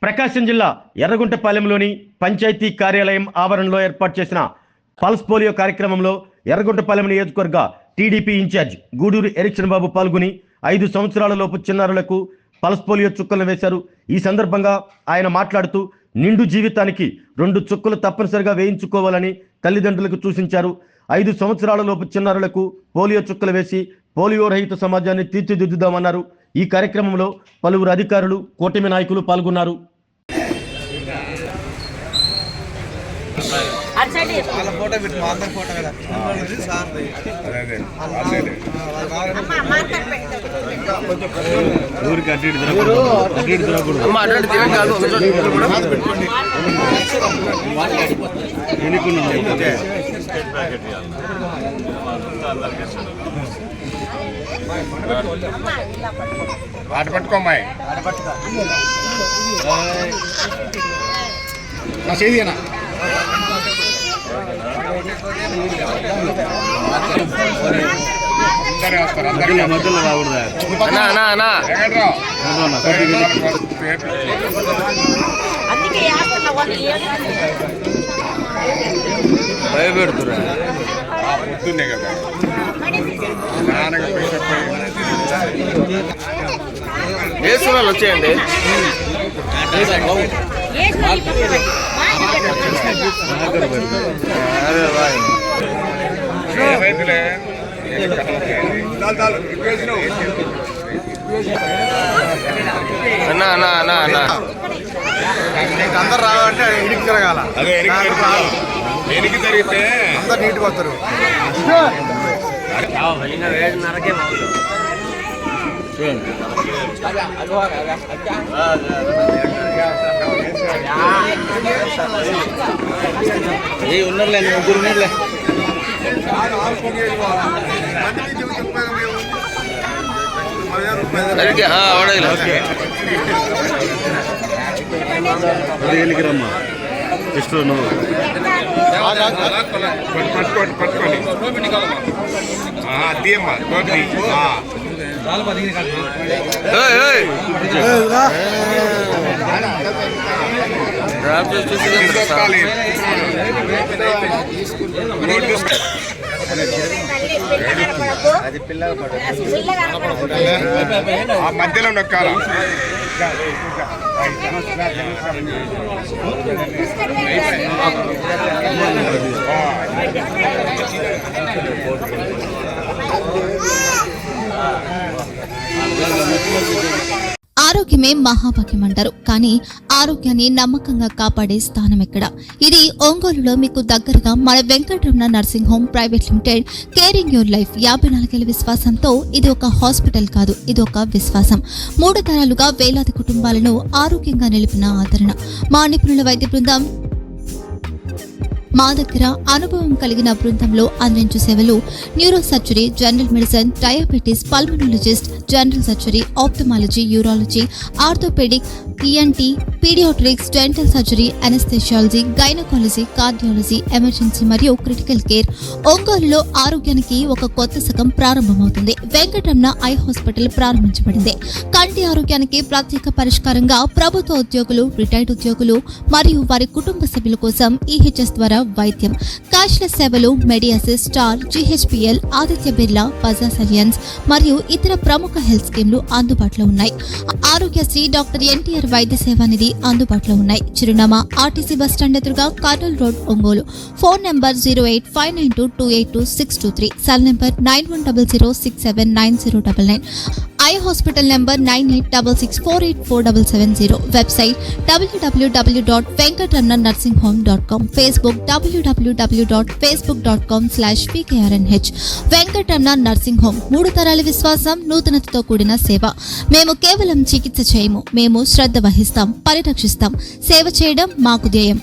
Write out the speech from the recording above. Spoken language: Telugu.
ప్రకాశం జిల్లా ఎర్రగుంటపాలెంలోని పంచాయతీ కార్యాలయం ఆవరణలో ఏర్పాటు చేసిన పల్స్ పోలియో కార్యక్రమంలో ఎర్రగుంటపాలెం నియోజకవర్గ టీడీపీ ఇన్ఛార్జ్ గూడూరు ఎరిక్షన్ బాబు పాల్గొని 5 సంవత్సరాల లోపు చిన్నారులకు పల్స్ పోలియో చుక్కలను వేశారు. ఈ సందర్భంగా ఆయన మాట్లాడుతూ నిండు జీవితానికి 2 చుక్కలు తప్పనిసరిగా వేయించుకోవాలని తల్లిదండ్రులకు సూచించారు. 5 సంవత్సరాల లోపు చిన్నారులకు పోలియో చుక్కలు వేసి పోలియో రహిత సమాజాన్ని తీర్చిదిద్దుదామన్నారు. ఈ కార్యక్రమంలో పలువురు అధికారులు, కూటమి నాయకులు పాల్గొన్నారు. ఆట పట్టుకోమ్మాయి మధ్యలో రాకూడదా భయపెడుతురా పొద్దున్నే కదా వేసుకున్నాళ్ళు వచ్చేయండి. అన్నా అన్నా అన్నా అన్నా అందరు రావాలంటే ఇడికి తిరగాల. అదే ఎనికి తిరిగితే అందరు నీటికి వస్తారు. ఉన్నర్లే ముగ్గురు ఉన్నర్లే రమ్మా ಎಷ್ಟು పట్టుకోండి అదేమ్మా మధ్యలో నొక్కాల. ఆరోగ్యమే మహాభాగ్యం అంటారు, కానీ ఆరోగ్యాన్ని నమ్మకంగా కాపాడే స్థానం ఎక్కడ? ఇది ఒంగోలులో మీకు దగ్గరగా మన Venkataramana nursing home private limited. Caring your life 54 ఏళ్ల విశ్వాసంతో ఇది ఒక హాస్పిటల్ కాదు, ఇది ఒక విశ్వాసం. 3 తరాలుగా వేలాది కుటుంబాలను ఆరోగ్యంగా నిలిపిన ఆదరణ. మా నిపుణుల వైద్య బృందం మా దగ్గర అనుభవం కలిగిన బృందంలో అందించే సేవలు neuro surgery, general medicine, diabetes, pulmonologist, general surgery, ophthalmology, urology, orthopaedic, ENT, paediatrics, dental surgery, anaesthesiology, gynaecology, cardiology, emergency మరియు క్రిటికల్ కేర్. ఒంగోలులో ఆరోగ్యానికి ఒక కొత్త శకం ప్రారంభమవుతుంది. వెంకటరమణ ఐ హాస్పిటల్ ప్రారంభించబడింది. కంటి ఆరోగ్యానికి ప్రత్యేక పరిష్కారంగా ప్రభుత్వ ఉద్యోగులు, రిటైర్డ్ ఉద్యోగులు మరియు వారి కుటుంబ సభ్యుల కోసం ఈహెచ్ఎస్ ద్వారా వైద్యం, క్యాష్లెస్ సేవలు, మెడియాసిస్, స్టార్, జీహెచ్పిఎల్, ఆదిత్య బిర్లా, బజాజ్ అలియన్స్ మరియు ఇతర ప్రముఖ హెల్త్ స్కీమ్లు అందుబాటులో ఉన్నాయి. ఆరోగ్యశ్రీ, డాక్టర్ ఎన్టీఆర్ వైద్య సేవానిధి అందుబాటులో ఉన్నాయి. చిరునామా ఆర్టీసీ బస్టాండ్ ఎదురుగా, Kurnool road, Ongole. Phone number 08592282623, cell number 9100679099. Eye hospital number 9866484770. Website www.venkatramanarsinghome.com. Facebook www.facebook.com/pkrnh. Venkataramana nursing home, 3 తరాల విశ్వాసం, నూతనతతో కూడిన సేవ. మేము కేవలం చికిత్స చేయము, మేము శ్రద్ధ వహిస్తాం, పరిరక్షిస్తాం. సేవ చేయడం మాకు ధ్యేయం.